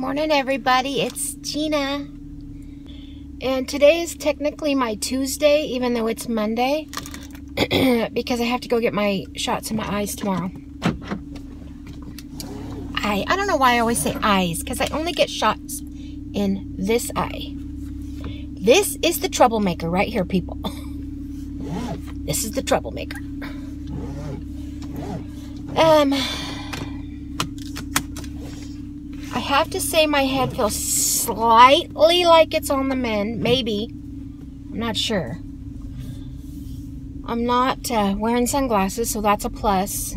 Morning, everybody. It's Gina. And today is technically my Tuesday, even though it's Monday, because I have to go get my shots in my eyes tomorrow. I don't know why I always say eyes, because I only get shots in this eye. This is the troublemaker right here, people. This is the troublemaker. I have to say my head feels slightly like it's on the mend. Maybe. I'm not sure. I'm not wearing sunglasses, so that's a plus.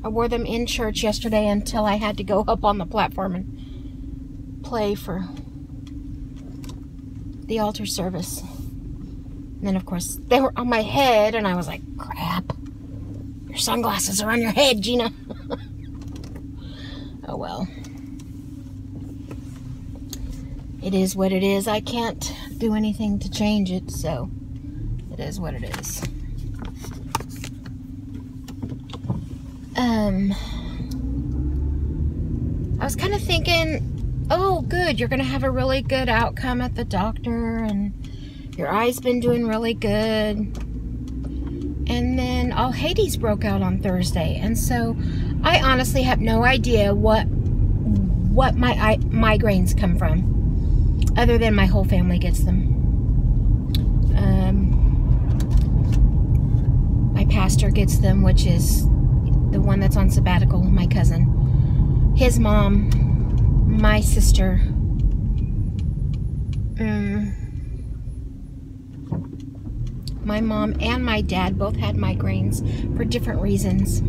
I wore them in church yesterday until I had to go up on the platform and play for the altar service. And then, of course, they were on my head, and I was like, crap. Your sunglasses are on your head, Gina. Oh, well. It is what it is. I can't do anything to change it, so it is what it is. I was kind of thinking, oh, good, you're going to have a really good outcome at the doctor, and your eye's been doing really good. And then all Hades broke out on Thursday, and so I honestly have no idea what my migraines come from. Other than my whole family gets them. My pastor gets them, which is the one that's on sabbatical, my cousin. His mom, my sister. My mom and my dad both had migraines for different reasons.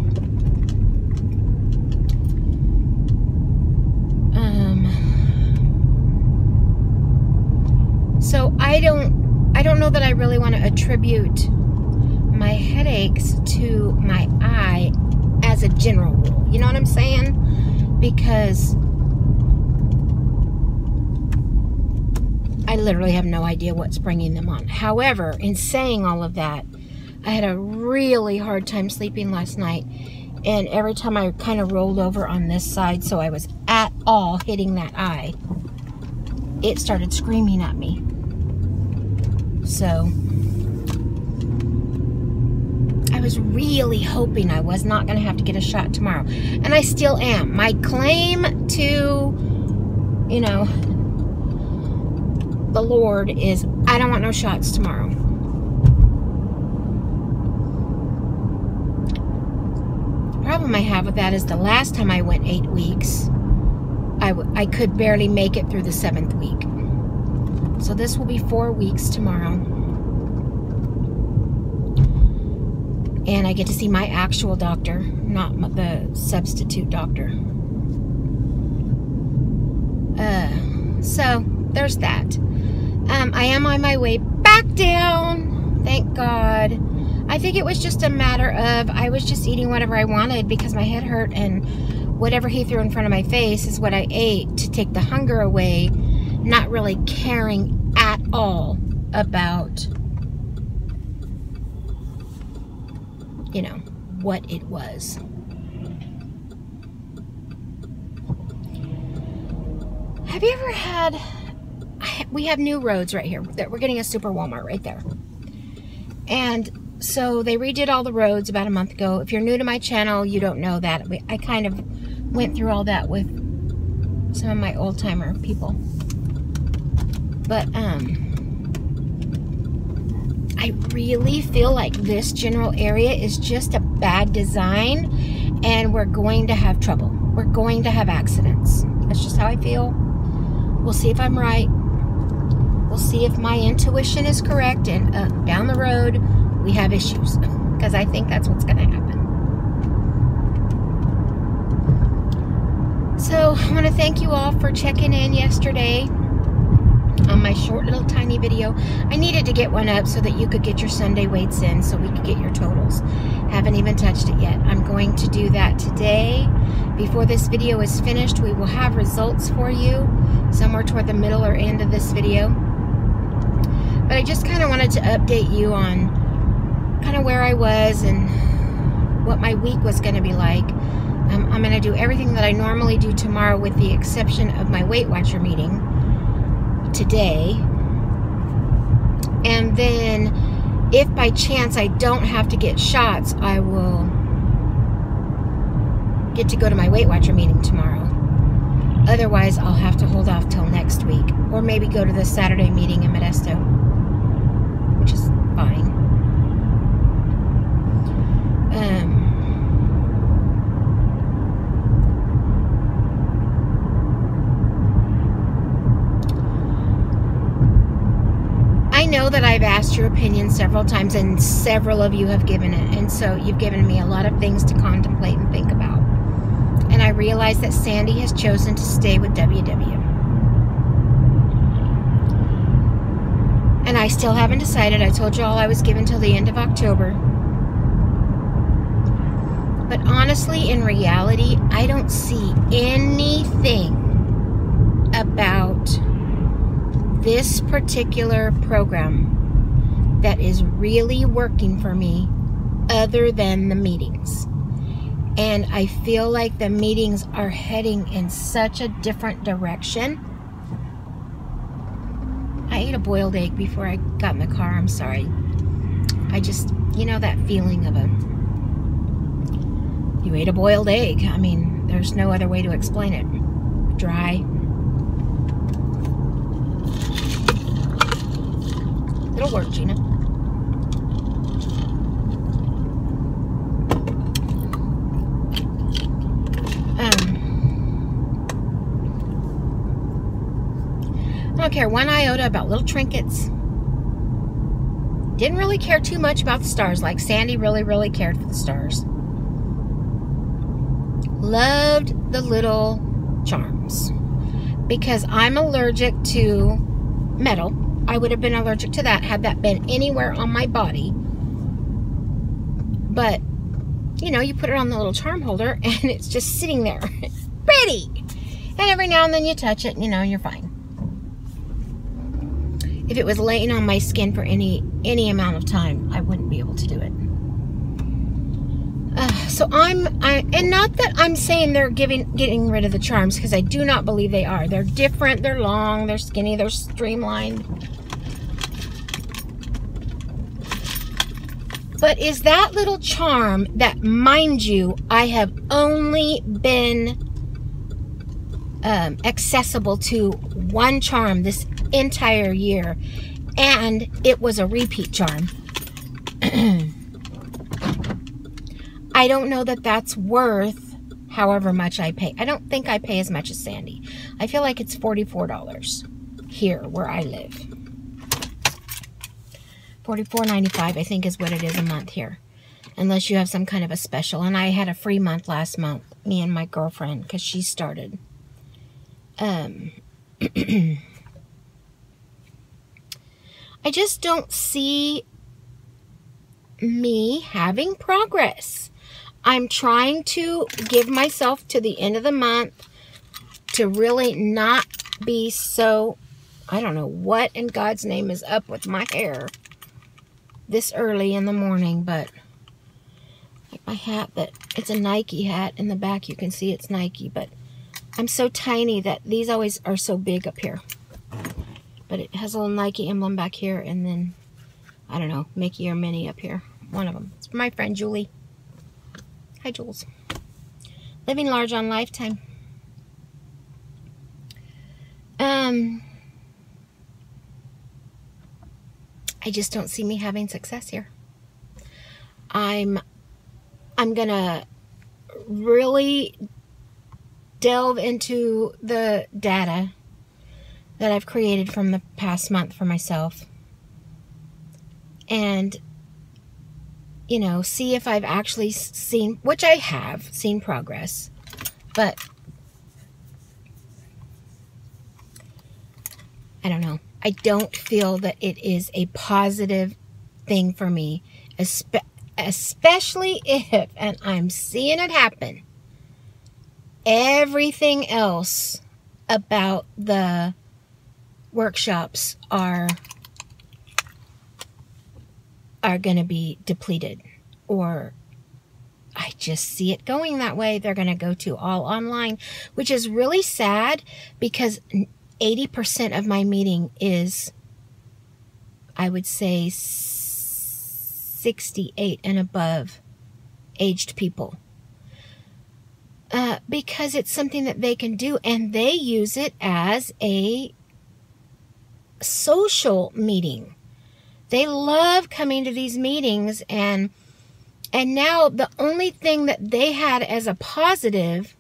So I don't know that I really want to attribute my headaches to my eye as a general rule. You know what I'm saying? Because I literally have no idea what's bringing them on. However, in saying all of that, I had a really hard time sleeping last night. And every time I kind of rolled over on this side, so I was at all hitting that eye, it started screaming at me. So I was really hoping I was not going to have to get a shot tomorrow. And I still am. My claim to, you know, the Lord is I don't want no shots tomorrow. The problem I have with that is the last time I went 8 weeks, I could barely make it through the 7th week. So this will be 4 weeks tomorrow. And I get to see my actual doctor, not the substitute doctor. So there's that. I am on my way back down. Thank God. I think it was just a matter of I was just eating whatever I wanted because my head hurt, and whatever he threw in front of my face is what I ate to take the hunger away. Not really caring at all about, you know, what it was. Have you ever had, we have new roads right here. We're getting a super Walmart right there. And so they redid all the roads about a month ago. If you're new to my channel, you don't know that. I kind of went through all that with some of my old timer people. But I really feel like this general area is just a bad design, and we're going to have trouble. We're going to have accidents. That's just how I feel. We'll see if I'm right. We'll see if my intuition is correct, and down the road we have issues, because I think that's what's going to happen. So I want to thank you all for checking in yesterday on my short little tiny video. I needed to get one up so that you could get your Sunday weights in, so we could get your totals. Haven't even touched it yet. I'm going to do that today. Before this video is finished, we will have results for you somewhere toward the middle or end of this video. But I just kind of wanted to update you on kind of where I was and what my week was going to be like. I'm going to do everything that I normally do tomorrow with the exception of my Weight Watcher meeting today. And then if by chance I don't have to get shots, I will get to go to my Weight Watcher meeting tomorrow. Otherwise, I'll have to hold off till next week. Or maybe go to the Saturday meeting in Modesto, which is fine. I know that I've asked your opinion several times, and several of you have given it. And so you've given me a lot of things to contemplate and think about. And I realize that Sandy has chosen to stay with WW. And I still haven't decided. I told you all I was given till the end of October. But honestly, in reality, I don't see anything about this particular program that is really working for me other than the meetings. And I feel like the meetings are heading in such a different direction. I ate a boiled egg before I got in the car. I'm sorry. I just, you know, that feeling of you ate a boiled egg. I mean, there's no other way to explain it. Dry. It'll work, Gina. I don't care one iota about little trinkets. Didn't really care too much about the stars, like Sandy really cared for the stars. Loved the little charms. Because I'm allergic to metal. I would have been allergic to that had that been anywhere on my body. But, you know, you put it on the little charm holder and it's just sitting there. It's pretty. And every now and then you touch it, you know, and you're fine. If it was laying on my skin for any amount of time, I wouldn't be able to do it. So and not that I'm saying they're getting rid of the charms, because I do not believe they are. They're different, they're long, they're skinny, they're streamlined. But is that little charm that, mind you, I have only been accessible to one charm this entire year, and it was a repeat charm. I don't know that that's worth however much I pay. I don't think I pay as much as Sandy. I feel like it's $44 here where I live. $44.95 I think is what it is a month here, unless you have some kind of a special. And I had a free month last month, me and my girlfriend, because she started. I just don't see me having progress. I'm trying to give myself to the end of the month to really not be so, I don't know what in God's name is up with my hair this early in the morning, but like my hat, that it's a Nike hat. In the back you can see it's Nike, but I'm so tiny that these always are so big up here. But it has a little Nike emblem back here, and then, I don't know, Mickey or Minnie up here. One of them. It's for my friend Julie. Hi, Jules. Living large on Lifetime. I just don't see me having success here. I'm gonna really delve into the data that I've created from the past month for myself, and, you know, see if I've actually seen, which I have seen progress, but I don't know. I don't feel that it is a positive thing for me, especially if, and I'm seeing it happen, everything else about the workshops are going to be depleted, or I just see it going that way. They're going to go to all online, which is really sad because 80% of my meeting is, I would say, 68 and above aged people. Because it's something that they can do, and they use it as a social meeting. They love coming to these meetings, and now the only thing that they had as a positive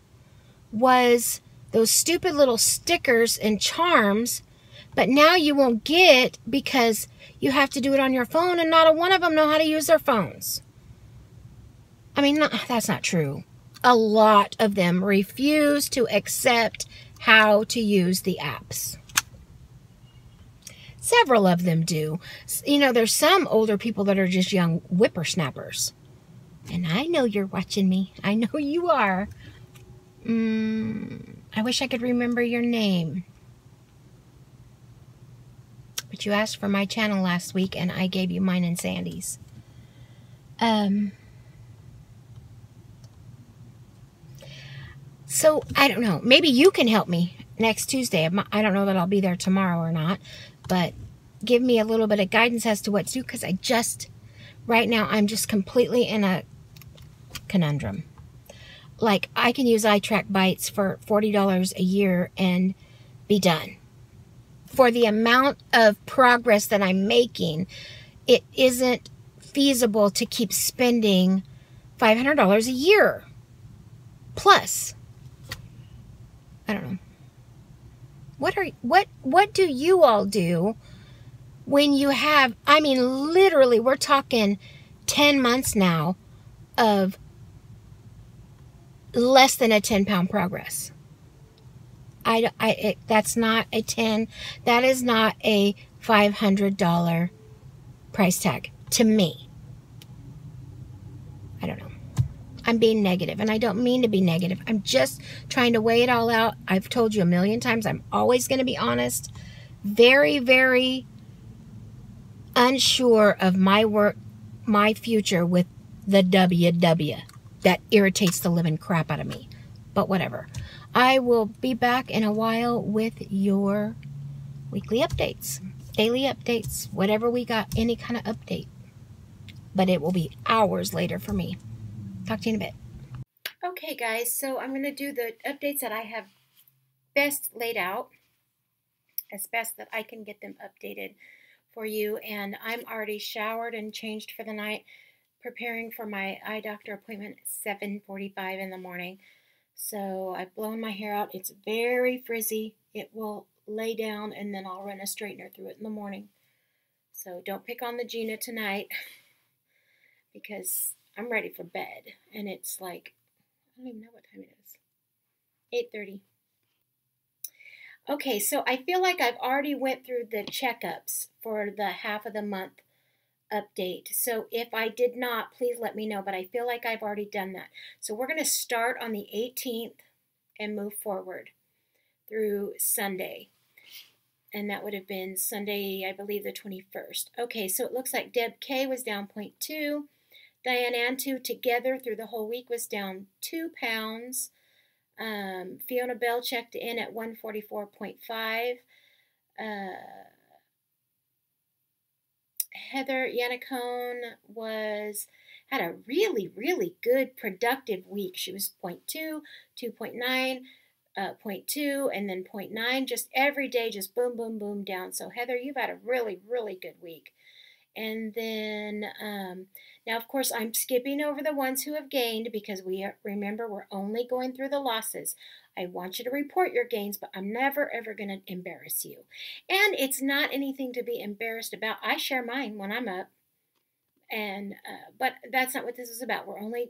was those stupid little stickers and charms, but now you won't get because you have to do it on your phone, and not a one of them know how to use their phones. I mean, that's not true. A lot of them refuse to accept how to use the apps. Several of them do. You know, there's some older people that are just young whippersnappers. And I know you're watching me. I know you are. I wish I could remember your name. But you asked for my channel last week, and I gave you mine and Sandy's. So, I don't know. Maybe you can help me next Tuesday. I don't know that I'll be there tomorrow or not. But give me a little bit of guidance as to what to do. Because right now, I'm just completely in a conundrum. Like, I can use iTrack Bites for $40 a year and be done. For the amount of progress that I'm making, it isn't feasible to keep spending $500 a year. Plus, I don't know. What do you all do when you have, I mean, literally, we're talking 10 months now of less than a 10-pound progress. That's not a 10, that is not a $500 price tag to me. I don't know. I'm being negative, and I don't mean to be negative. I'm just trying to weigh it all out. I've told you a million times, I'm always going to be honest. Very, very unsure of my work, my future with the WW. That irritates the living crap out of me. But whatever. I will be back in a while with your weekly updates, daily updates, whatever we got, any kind of update. But it will be hours later for me. Talk to you in a bit. Okay, guys, so I'm going to do the updates that I have best laid out, as best that I can get them updated for you. And I'm already showered and changed for the night, preparing for my eye doctor appointment at 7:45 in the morning. So I've blown my hair out. It's very frizzy. It will lay down, and then I'll run a straightener through it in the morning. So don't pick on the Gina tonight because I'm ready for bed. And it's like, I don't even know what time it is. 8:30. Okay, so I feel like I've already went through the checkups for the half of the month update. So if I did not, please let me know, but I feel like I've already done that. So we're going to start on the 18th and move forward through Sunday. And that would have been Sunday, I believe, the 21st. Okay, so it looks like Deb K was down 0.2. Diane Antu together through the whole week was down 2 pounds. Fiona Bell checked in at 144.5. Heather Yannicone had a really, really good productive week. She was 0.2, 2.9, 0.2, and then 0.9. Just every day, just boom, boom, boom down. So Heather, you've had a really, really good week. And then, now of course I'm skipping over the ones who have gained because remember, we're only going through the losses. I want you to report your gains, but I'm never ever going to embarrass you. And it's not anything to be embarrassed about. I share mine when I'm up. And, but that's not what this is about. We're only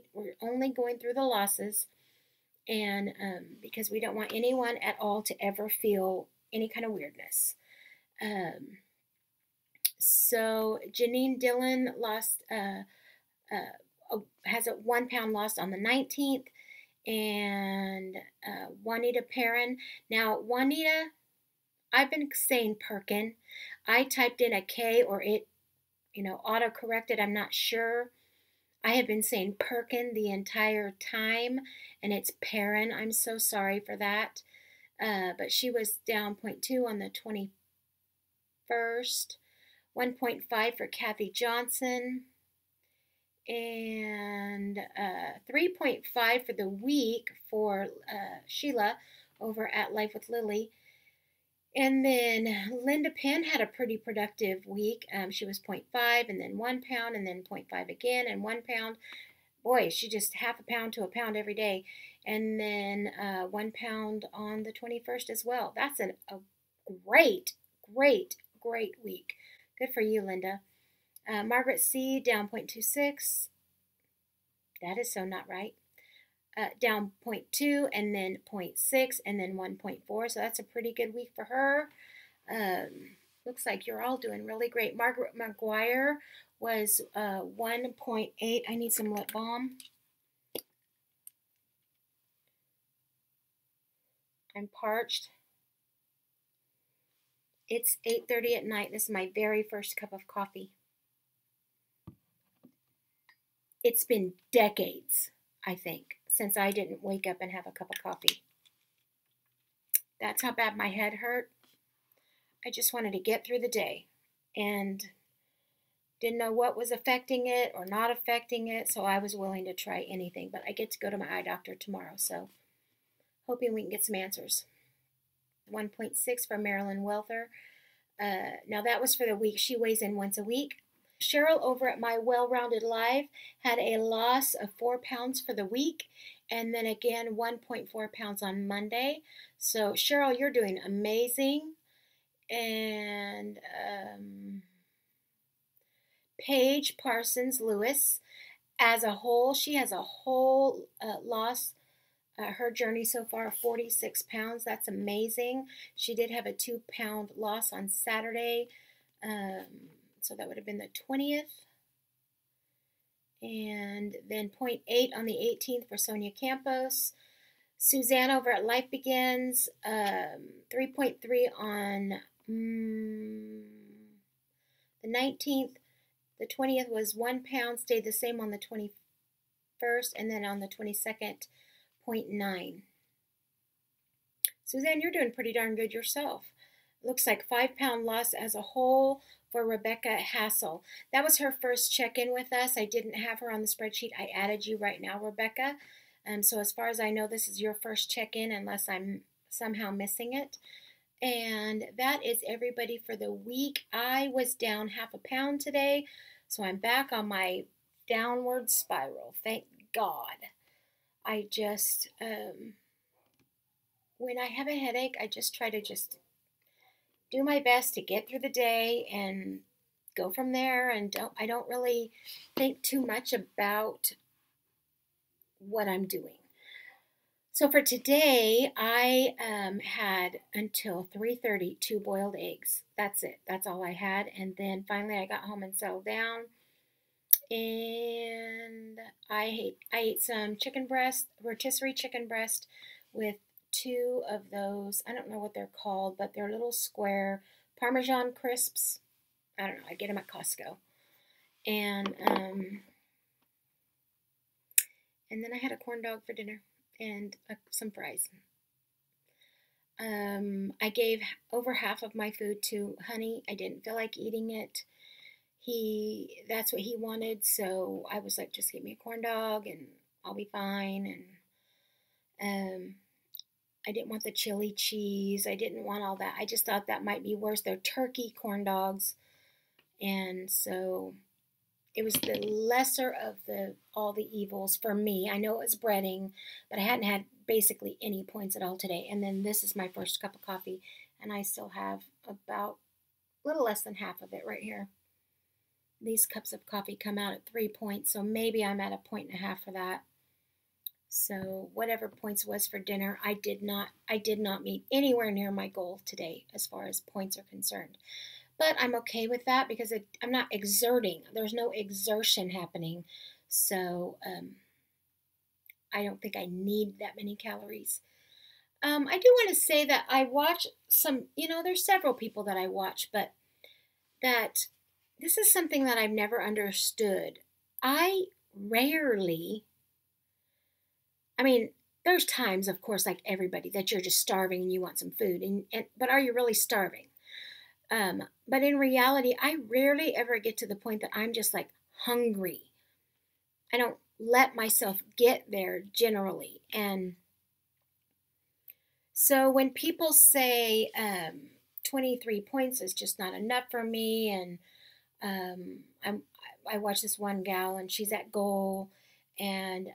going through the losses. And, because we don't want anyone at all to ever feel any kind of weirdness. So Janine Dillon has a 1 pound loss on the 19th, and Juanita Perrin. Now Juanita, I've been saying Perkin. I typed in a K, or it, auto corrected. I'm not sure. I have been saying Perkin the entire time, and it's Perrin. I'm so sorry for that. But she was down 0.2 on the 21st, 1.5 for Kathy Johnson, and 3.5 for the week for Sheila over at Life with Lily. And then Linda Penn had a pretty productive week. She was 0.5 and then 1 pound and then 0.5 again and 1 pound. Boy, she just half a pound to a pound every day. And then 1 pound on the 21st as well. That's a great, great, great week. Good for you, Linda. Margaret C. down 0.26. That is so not right. Down 0.2 and then 0.6 and then 1.4. So that's a pretty good week for her. Looks like you're all doing really great. Margaret McGuire was 1.8. I need some lip balm. I'm parched. It's 8:30 at night. This is my very first cup of coffee. It's been decades, I think, since I didn't wake up and have a cup of coffee. That's how bad my head hurt. I just wanted to get through the day and didn't know what was affecting it or not affecting it, so I was willing to try anything. But I get to go to my eye doctor tomorrow, so hoping we can get some answers. 1.6 for Marilyn Welther. Now that was for the week. She weighs in once a week. Cheryl over at My Well-Rounded Life had a loss of 4 pounds for the week, and then again 1.4 pounds on Monday. So Cheryl, you're doing amazing. And Paige Parsons Lewis, as a whole, she has a whole loss. Her journey so far, 46 pounds. That's amazing. She did have a 2-pound loss on Saturday. So that would have been the 20th. And then 0.8 on the 18th for Sonia Campos. Suzanne over at Life Begins, 3.3 on the 19th. The 20th was 1 pound, stayed the same on the 21st, and then on the 22nd, 0.9. Suzanne, you're doing pretty darn good yourself. Looks like 5-pound loss as a whole for Rebecca Hassel. That was her first check-in with us. I didn't have her on the spreadsheet. I added you right now, Rebecca. So as far as I know, this is your first check-in unless I'm somehow missing it. And that is everybody for the week. I was down 0.5 pound today, so I'm back on my downward spiral. Thank God. I just, when I have a headache, I just try to just do my best to get through the day and go from there. And I don't really think too much about what I'm doing. So for today, I had until 3:30 2 boiled eggs. That's it. That's all I had. And then finally I got home and settled down. And I ate some chicken breast, rotisserie chicken breast with 2 of those, I don't know what they're called, but they're little square Parmesan crisps. I don't know. I get them at Costco. And then I had a corn dog for dinner and some fries. I gave over half of my food to Honey. I didn't feel like eating it. That's what he wanted, so I was like, just give me a corn dog and I'll be fine. And I didn't want the chili cheese. I didn't want all that. I just thought that might be worse. They're turkey corn dogs. And so it was the lesser of all the evils for me. I know it was breading, but I hadn't had basically any points at all today. And then this is my first cup of coffee, and I still have about a little less than half of it right here. These cups of coffee come out at 3 points, so maybe I'm at 1.5 points for that. So whatever points was for dinner, I did not meet anywhere near my goal today as far as points are concerned. But I'm okay with that because I'm not exerting. There's no exertion happening. So I don't think I need that many calories. I do want to say that I watch some, there's several people that I watch, but that this is something that I've never understood. I rarely, I mean, there's times, of course, like everybody, that you're just starving and you want some food, but are you really starving? But in reality, I rarely ever get to the point that I'm just like hungry. I don't let myself get there generally. And so when people say 23 points is just not enough for me, and I watch this one gal and she's at goal, and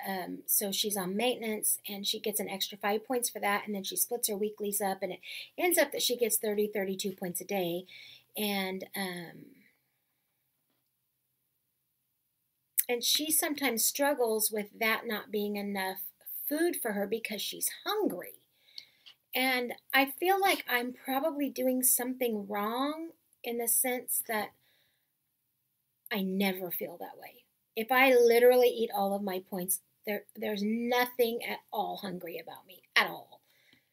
so she's on maintenance and she gets an extra 5 points for that, and then she splits her weeklies up, and it ends up that she gets 32 points a day. And she sometimes struggles with that not being enough food for her because she's hungry. And I feel like I'm probably doing something wrong in the sense that I never feel that way. If I literally eat all of my points, there's nothing at all hungry about me at all.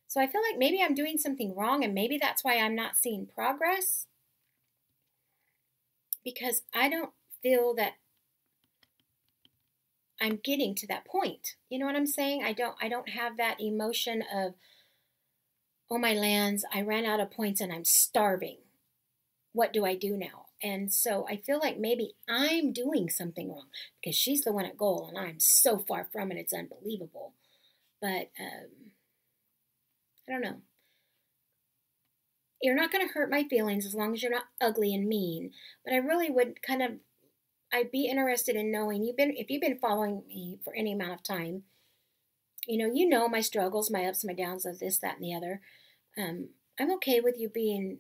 So I feel like maybe I'm doing something wrong, and maybe that's why I'm not seeing progress, because I don't feel that I'm getting to that point. You know what I'm saying? I don't have that emotion of, oh my lands, I ran out of points and I'm starving. What do I do now? And so I feel like maybe I'm doing something wrong, because she's the one at goal and I'm so far from it, it's unbelievable. But I don't know. You're not going to hurt my feelings as long as you're not ugly and mean. But I really would I'd be interested in knowing, if you've been following me for any amount of time, you know my struggles, my ups, my downs of this, that, and the other. I'm okay with you being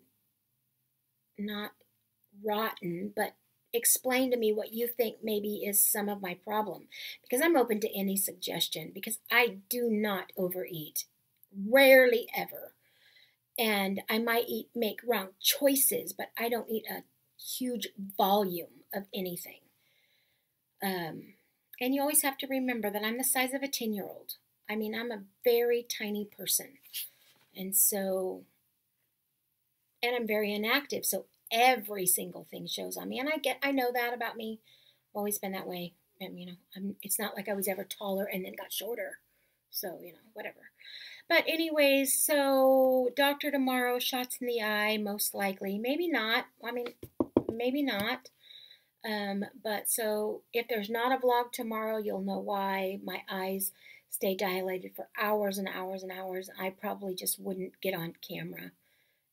not rotten, but explain to me what you think maybe is some of my problem, because I'm open to any suggestion, because I do not overeat, rarely ever. And I might make wrong choices, but I don't eat a huge volume of anything. And you always have to remember that I'm the size of a 10-year-old. I mean, I'm a very tiny person. And I'm very inactive. So every single thing shows on me. And I know that about me. I've always been that way. And, it's not like I was ever taller and then got shorter. So, whatever. But anyways, so doctor tomorrow, shots in the eye, most likely. Maybe not. I mean, maybe not. But so if there's not a vlog tomorrow, you'll know why. My eyes stay dilated for hours and hours and hours. I probably just wouldn't get on camera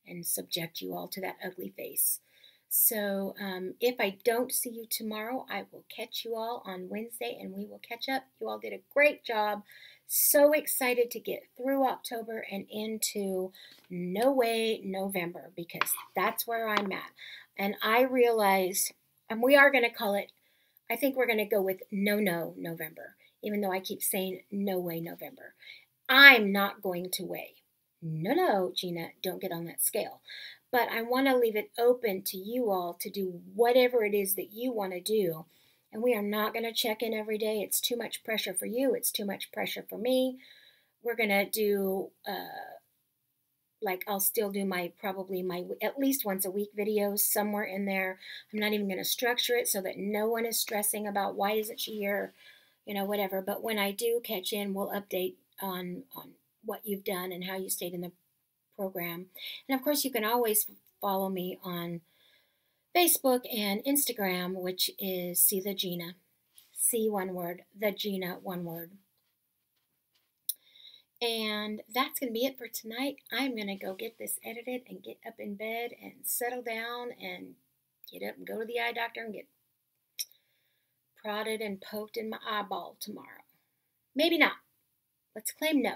and subject you all to that ugly face. So if I don't see you tomorrow, I will catch you all on Wednesday and we will catch up. You all did a great job. So excited to get through October and into No Way November, because that's where I'm at. And I realized, and we are going to call it, I think we're going to go with No November, even though I keep saying No Way November. I'm not going to weigh. No, Gina, don't get on that scale. But I want to leave it open to you all to do whatever it is that you want to do. And we are not going to check in every day. It's too much pressure for you. It's too much pressure for me. We're going to do, I'll still do probably my at least once a week videos somewhere in there. I'm not even going to structure it so that no one is stressing about why isn't she here, whatever. But when I do catch in, we'll update on what you've done and how you stayed in the program. And of course, you can always follow me on Facebook and Instagram, which is See the Gina. See one word, the Gina, one word. And that's going to be it for tonight. I'm going to go get this edited and get up in bed and settle down and get up and go to the eye doctor and get prodded and poked in my eyeball tomorrow. Maybe not. Let's claim no.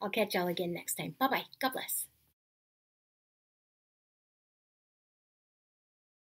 I'll catch y'all again next time. Bye-bye. God bless.